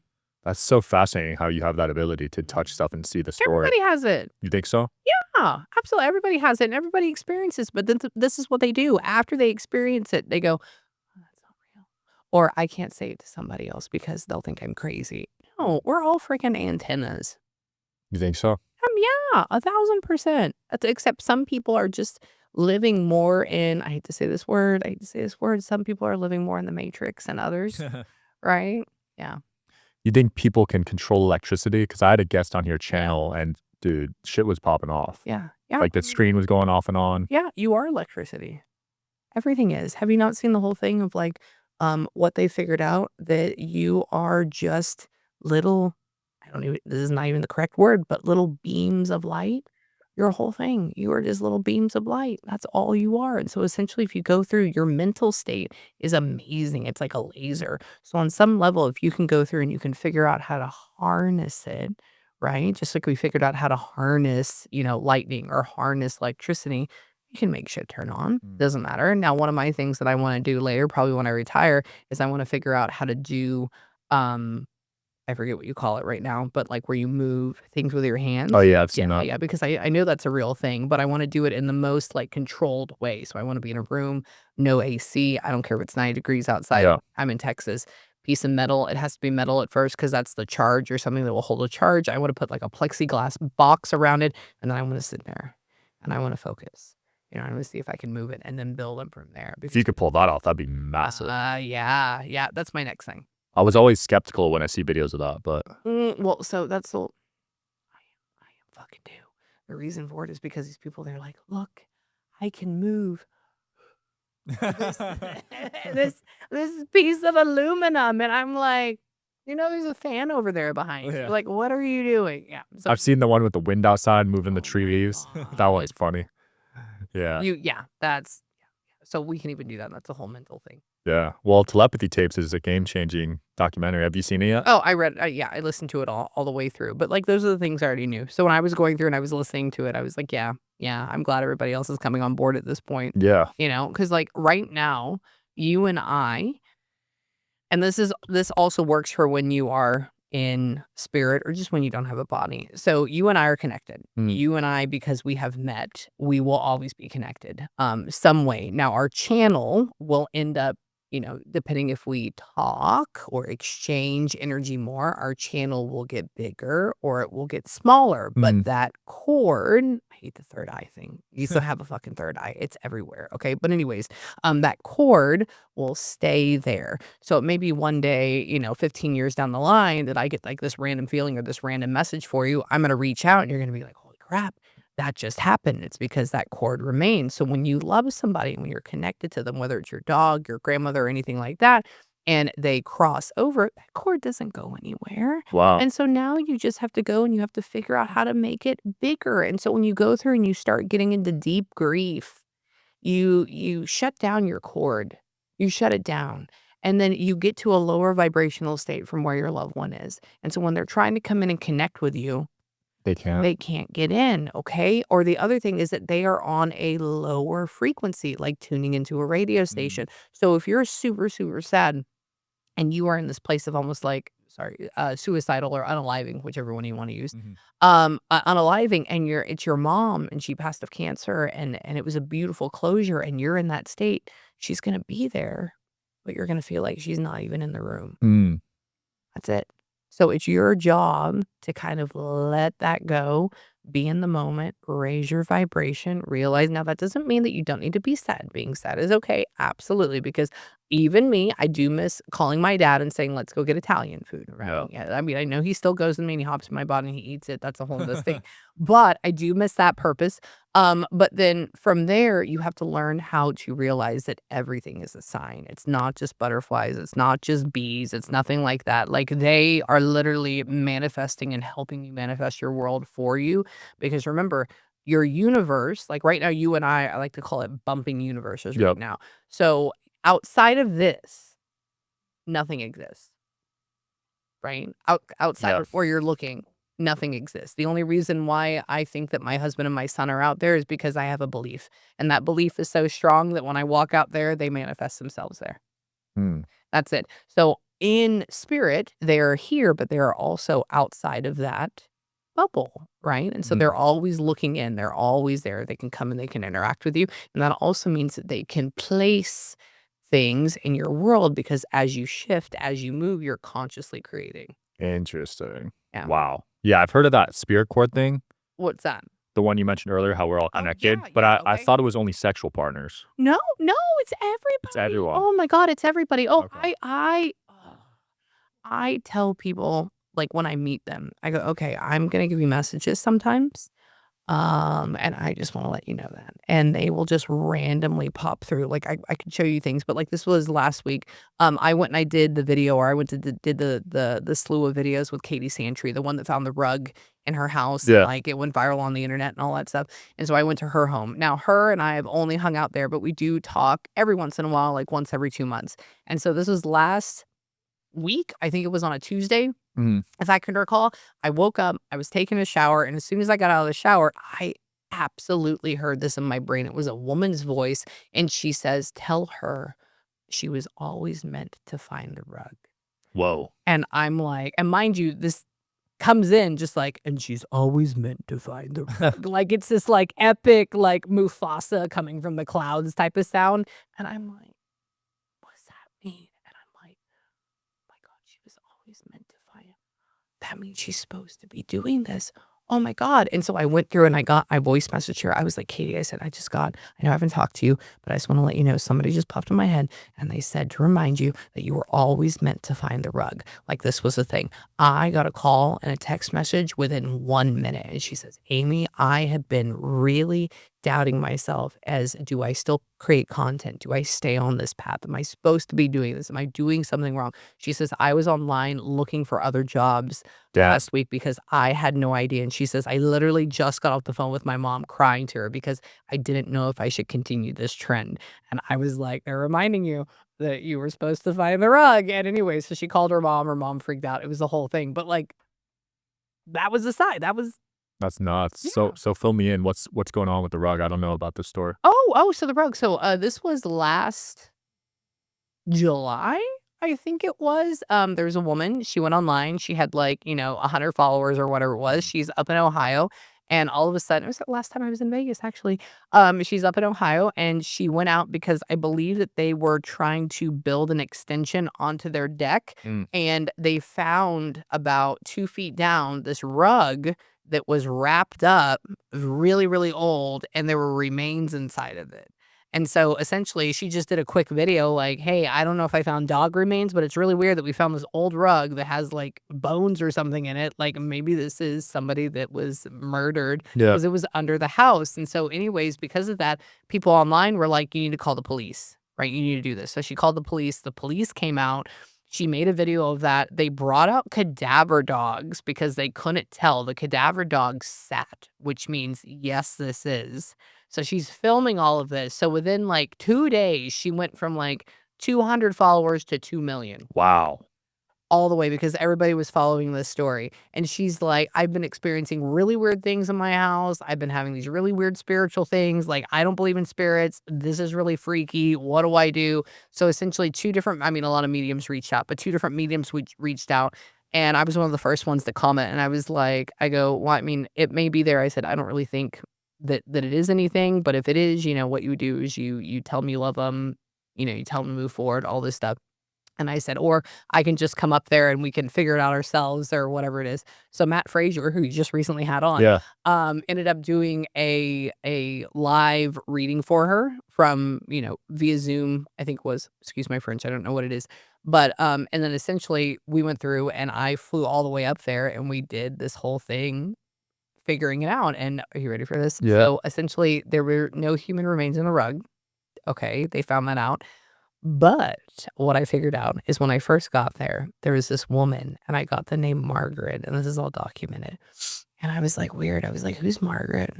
That's so fascinating how you have that ability to touch stuff and see the story. Everybody has it. You think so? Yeah, absolutely. Everybody has it and everybody experiences, but then this is what they do. After they experience it, they go, oh, that's not real. Or I can't say it to somebody else because they'll think I'm crazy. No, we're all freaking antennas. You think so? Yeah, 1,000%. Except some people are just living more in, I hate to say this word, some people are living more in the matrix than others, right? Yeah. You think people can control electricity? Because I had a guest on your channel and dude, shit was popping off. Yeah. Like the screen was going off and on. Yeah, you are electricity. Everything is. Have you not seen the whole thing of like what they figured out? That you are just little, this is not even the correct word, but little beams of light. Your whole thing. You are just little beams of light. That's all you are. And so essentially, if you go through, your mental state is amazing. It's like a laser. So on some level, if you can go through and you can figure out how to harness it, right? Just like we figured out how to harness, lightning or harness electricity, you can make shit turn on. Doesn't matter. Now, one of my things that I want to do later, probably when I retire, is I want to figure out how to do, I forget what you call it right now, but like where you move things with your hands. Oh yeah, I've seen that. Yeah, because I know that's a real thing, but I want to do it in the most like controlled way. So I want to be in a room, no AC. I don't care if it's 90 degrees outside. Yeah. I'm in Texas. Piece of metal. It has to be metal at first because that's the charge or something that will hold a charge. I want to put like a plexiglass box around it, and then I want to sit there and I want to focus. I want to see if I can move it and then build up from there. If you could pull that off, that'd be massive. Yeah, that's my next thing. I was always skeptical when I see videos of that, but well, so that's all. I am fucking do. The reason for it is because these people, they're like, look, I can move this piece of aluminum, and I'm like, there's a fan over there behind. Yeah. Like, what are you doing? Yeah. So I've seen the one with the wind outside moving the tree leaves. That one's funny. Yeah. So we can even do that. That's a whole mental thing. Yeah. Well, Telepathy Tapes is a game-changing documentary. Have you seen it yet? Oh, I read it. I listened to it all the way through. But like, those are the things I already knew. So when I was going through and I was listening to it, I was like, yeah, I'm glad everybody else is coming on board at this point. Yeah. Because like right now, you and I, and this also works for when you are in spirit or just when you don't have a body. So you and I are connected. You and I, because we have met, we will always be connected some way. Now our channel will end up, depending if we talk or exchange energy more, our channel will get bigger or it will get smaller. But that cord, I hate the third eye thing. You still have a fucking third eye. It's everywhere. Okay. But anyways, that cord will stay there. So it may be one day, 15 years down the line that I get like this random feeling or this random message for you. I'm going to reach out and you're going to be like, holy crap, that just happened. It's because that cord remains. So when you love somebody, when you're connected to them, whether it's your dog, your grandmother, or anything like that, and they cross over, that cord doesn't go anywhere. Wow. And so now you just have to go and you have to figure out how to make it bigger. And so when you go through and you start getting into deep grief, you shut down your cord. You shut it down. And then you get to a lower vibrational state from where your loved one is. And so when they're trying to come in and connect with you, They can't. they can't get in, okay? Or the other thing is that they are on a lower frequency, like tuning into a radio station. So if you're super, super sad and you are in this place of almost like, suicidal or unaliving, whichever one you want to use, unaliving, and it's your mom and she passed of cancer and it was a beautiful closure and you're in that state, she's going to be there, but you're going to feel like she's not even in the room. That's it. So it's your job to kind of let that go, be in the moment, raise your vibration, realize now that doesn't mean that you don't need to be sad. Being sad is okay. Absolutely. Because even me, I do miss calling my dad and saying, let's go get Italian food. Right? Yeah. I mean, I know he still goes in me and he hops in my body and he eats it. That's a whole other thing. But I do miss that purpose. But then from there, you have to learn how to realize that everything is a sign. It's not just butterflies. It's not just bees. It's nothing like that. Like they are literally manifesting and helping you manifest your world for you. Because remember, your universe, like right now, you and I like to call it bumping universes right now. So outside of this, nothing exists. Right? Outside of where you're looking, nothing exists. The only reason why I think that my husband and my son are out there is because I have a belief. And that belief is so strong that when I walk out there, they manifest themselves there. That's it. So in spirit, they are here, but they are also outside of that bubble, right? And so they're always looking in. They're always there. They can come and they can interact with you. And that also means that they can place things in your world because as you shift, as you move, you're consciously creating. Interesting. Yeah. Wow. Yeah, I've heard of that spirit cord thing. What's that? The one you mentioned earlier, how we're all connected. yeah, but yeah, I okay. thought it was only sexual partners. No, it's everybody. It's everyone. Oh my God, it's everybody. Oh, Okay. I tell people, like when I meet them, I go, okay, I'm gonna give you messages sometimes. And I just want to let you know that. And they will just randomly pop through. Like I could show you things, but like this was last week. I went and I did the video, or I went to did the slew of videos with Katie Santry, the one that found the rug in her house. Yeah. Like it went viral on the internet and all that stuff. And so I went to her home. Now her and I have only hung out there, but we do talk every once in a while, like once every 2 months. And so this was last week. I think it was on a Tuesday. If I can recall, I woke up, I was taking a shower, and as soon as I got out of the shower, I absolutely heard this in my brain. It was a woman's voice, and she says, tell her she was always meant to find the rug. Whoa. And I'm like, and mind you, this comes in just like, and she's always meant to find the rug. Like it's this like epic, like Mufasa coming from the clouds type of sound. And I'm like, what's that mean? And I'm like, oh my God, she was always meant to find it. That means she's supposed to be doing this. Oh my God. And so I went through and I voice messaged her. I was like, Katie, I said, I know I haven't talked to you, but I just want to let you know somebody just popped in my head and they said to remind you that you were always meant to find the rug. Like this was the thing. I got a call and a text message within 1 minute. And she says, Amie, I have been really doubting myself as, do I still create content? Do I stay on this path? Am I supposed to be doing this? Am I doing something wrong? She says, I was online looking for other jobs last week because I had no idea. And she says, I literally just got off the phone with my mom crying to her because I didn't know if I should continue this trend. And I was like, they're reminding you that you were supposed to find the rug. And anyway, so she called her mom freaked out. It was the whole thing. But like, that was the side. That's nuts. Yeah. So fill me in. What's going on with the rug? I don't know about this story. Oh, so the rug. So this was last July, I think it was. There's a woman, she went online, she had, like, 100 followers or whatever it was. She's up in Ohio, and all of a sudden it was the last time I was in Vegas, actually. She's up in Ohio, and she went out because I believe that they were trying to build an extension onto their deck, Mm. and they found about 2 feet down this rug that was wrapped up, really, really old, and there were remains inside of it. And so, essentially, she just did a quick video like, "Hey, I don't know if I found dog remains, but it's really weird that we found this old rug that has, like, bones or something in it. Like, maybe this is somebody that was murdered Yeah. because it was under the house." And so, anyways, because of that, people online were like, "You need to call the police, right? You need to do this." So she called the police. The police came out. She made a video of that. They brought out cadaver dogs because they couldn't tell. The cadaver dogs sat, which means, yes, this is. So she's filming all of this. So within like 2 days, she went from like 200 followers to 2 million, Wow. all the way because everybody was following this story. And she's like, "I've been experiencing really weird things in my house. I've been having these really weird spiritual things. Like, I don't believe in spirits. This is really freaky. What do I do?" So essentially, a lot of mediums reached out, but 2 different mediums reached out. And I was one of the first ones to comment. And I was like, I go, "Well, I mean, it may be there." I said, "I don't really think that it is anything, but if it is, what you do is you tell them you love them, you tell them to move forward, all this stuff." And I said, "Or I can just come up there and we can figure it out ourselves," or whatever it is. So Matt Frazier, who you just recently had on, Yeah. ended up doing a live reading for her from, via Zoom, I think was, excuse my French, I don't know what it is. But and then essentially we went through and I flew all the way up there and we did this whole thing figuring it out. And are you ready for this? Yeah. So essentially there were no human remains in the rug. Okay, they found that out. But what I figured out is when I first got there, there was this woman and I got the name Margaret, and this is all documented. And I was like, weird. I was like, "Who's Margaret?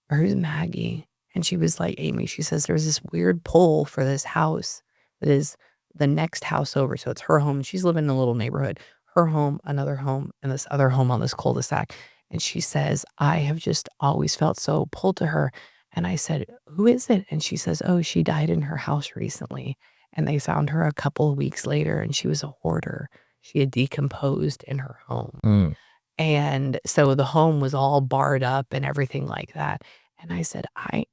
Or who's Maggie?" And she was like, "Amy," she says, "there's this weird pull for this house that is the next house over." So it's her home. She's living in a little neighborhood. Her home, another home, and this other home on this cul-de-sac. And she says, "I have just always felt so pulled to her." And I said, "Who is it?" And she says, "Oh, she died in her house recently. And they found her a couple of weeks later, and she was a hoarder. She had decomposed in her home." Mm. And so the home was all barred up and everything like that. And I said, I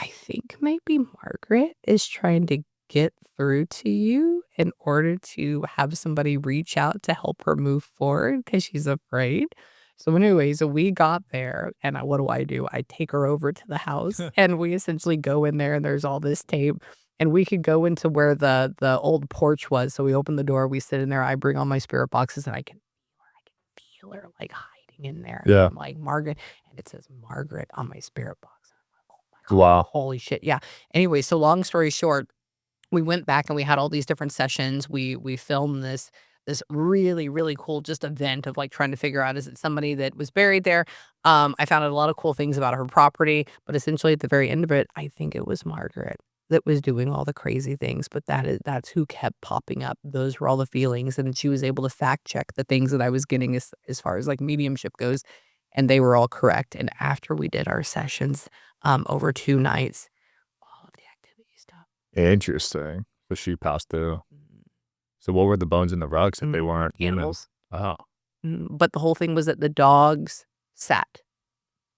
think maybe Margaret is trying to get through to you in order to have somebody reach out to help her move forward because she's afraid." So anyways, so we got there and what do? I take her over to the house and we essentially go in there and there's all this tape and we could go into where the old porch was. So we open the door, we sit in there, I bring all my spirit boxes and I can feel her like hiding in there. Yeah. I'm like, "Margaret," and it says Margaret on my spirit box. I'm like, "Oh my God, Wow. holy shit." Yeah. Anyway, so long story short, we went back and we had all these different sessions. We filmed this really, really cool just event of like trying to figure out, is it somebody that was buried there? I found out a lot of cool things about her property, but essentially at the very end of it, I think it was Margaret that was doing all the crazy things, but that's who kept popping up. Those were all the feelings, and she was able to fact check the things that I was getting as far as like mediumship goes, and they were all correct. And after we did our sessions, over 2 nights, all of the activity stopped. Interesting. So she passed through. So what were the bones in the rugs if they weren't human? Animals. Oh. But the whole thing was that the dogs sat.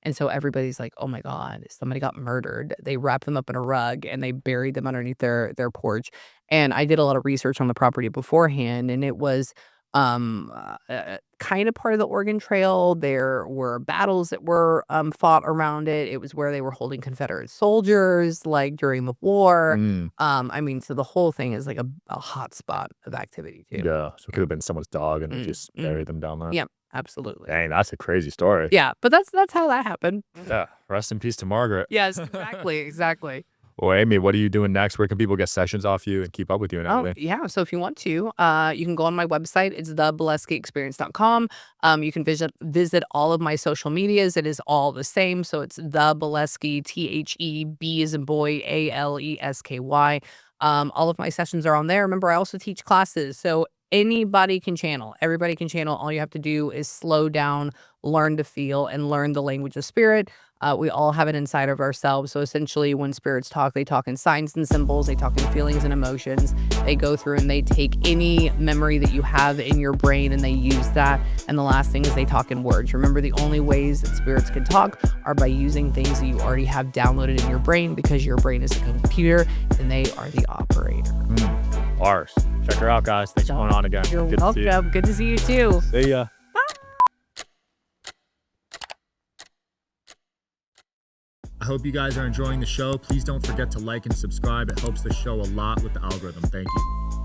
And so everybody's like, "Oh my God, somebody got murdered." They wrapped them up in a rug and they buried them underneath their porch. And I did a lot of research on the property beforehand, and it was kind of part of the Oregon Trail. There were battles that were fought around it. It was where they were holding Confederate soldiers like during the war. Mm. So the whole thing is like a hot spot of activity too. Yeah. So it could have been someone's dog and they just buried them down there. Yep, absolutely. Dang, that's a crazy story. Yeah, but that's how that happened. Yeah. Rest in peace to Margaret. Yes, exactly. Well, Amy, what are you doing next? Where can people get sessions off you and keep up with you and Oh, everything? yeah. So if you want to, you can go on my website. It's thebaleskyexperience.com. You can visit all of my social medias. It is all the same. So it's The Balesky, THEB as in boy, ALESKY. All of my sessions are on there. Remember, I also teach classes. So anybody can channel. Everybody can channel. All you have to do is slow down, learn to feel, and learn the language of spirit. We all have it inside of ourselves. So essentially, when spirits talk, they talk in signs and symbols, they talk in feelings and emotions. They go through and they take any memory that you have in your brain and they use that. And the last thing is they talk in words. Remember, the only ways that spirits can talk are by using things that you already have downloaded in your brain, because your brain is a computer and they are the operator. Bars. Check her out, guys. Thanks for coming on again. You're Good to see you. welcome. Good to see you too. See ya. I hope you guys are enjoying the show. Please don't forget to like and subscribe. It helps the show a lot with the algorithm. Thank you.